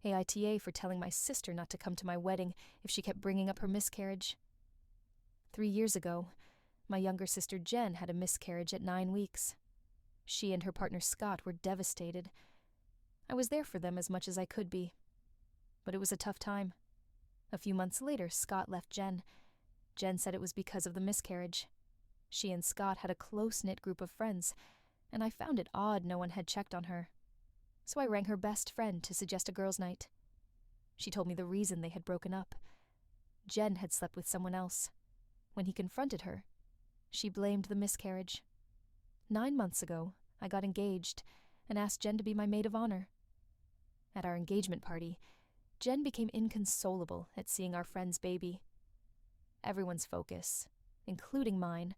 AITA for telling my sister not to come to my wedding if she kept bringing up her miscarriage. 3 years ago, my younger sister Jen had a miscarriage at 9 weeks. She and her partner Scott were devastated. I was there for them as much as I could be. But it was a tough time. A few months later, Scott left Jen. Jen said it was because of the miscarriage. She and Scott had a close-knit group of friends, and I found it odd no one had checked on her. So I rang her best friend to suggest a girls' night. She told me the reason they had broken up. Jen had slept with someone else. When he confronted her, she blamed the miscarriage. 9 months ago, I got engaged and asked Jen to be my maid of honor. At our engagement party, Jen became inconsolable at seeing our friend's baby. Everyone's focus, including mine,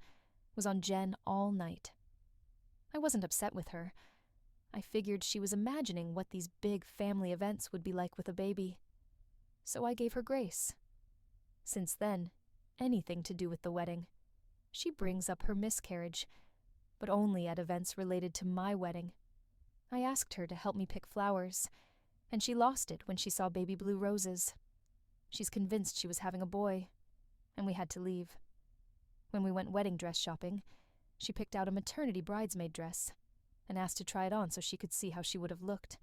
was on Jen all night. I wasn't upset with her. I figured she was imagining what these big family events would be like with a baby. So I gave her grace. Since then, anything to do with the wedding, she brings up her miscarriage, but only at events related to my wedding. I asked her to help me pick flowers, and she lost it when she saw baby blue roses. She's convinced she was having a boy, and we had to leave. When we went wedding dress shopping, she picked out a maternity bridesmaid dress and asked to try it on so she could see how she would have looked.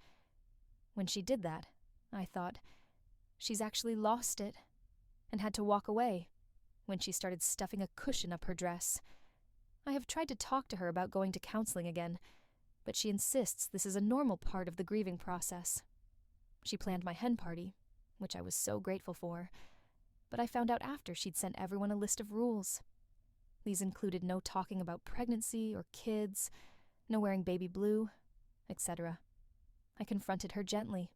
When she did that, I thought, she's actually lost it, and had to walk away when she started stuffing a cushion up her dress. I have tried to talk to her about going to counseling again, but she insists this is a normal part of the grieving process. She planned my hen party, which I was so grateful for, but I found out after she'd sent everyone a list of rules. These included no talking about pregnancy or kids, no wearing baby blue, etc. I confronted her gently.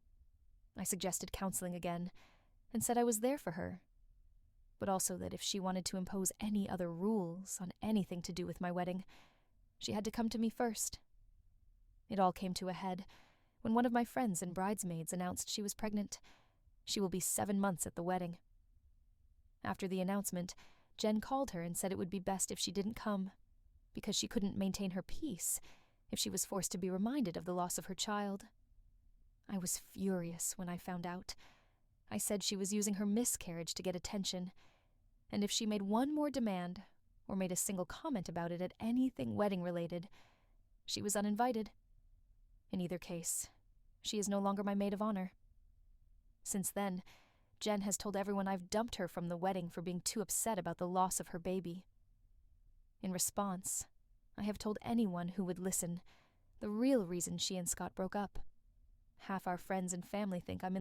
I suggested counseling again, and said I was there for her, but also that if she wanted to impose any other rules on anything to do with my wedding, she had to come to me first. It all came to a head when one of my friends and bridesmaids announced she was pregnant. She will be 7 months at the wedding. After the announcement, Jen called her and said it would be best if she didn't come, because she couldn't maintain her peace if she was forced to be reminded of the loss of her child. I was furious when I found out. I said she was using her miscarriage to get attention, and if she made one more demand or made a single comment about it at anything wedding-related, she was uninvited. In either case, she is no longer my maid of honor. Since then, Jen has told everyone I've dumped her from the wedding for being too upset about the loss of her baby. In response, I have told anyone who would listen the real reason she and Scott broke up. Half our friends and family think I'm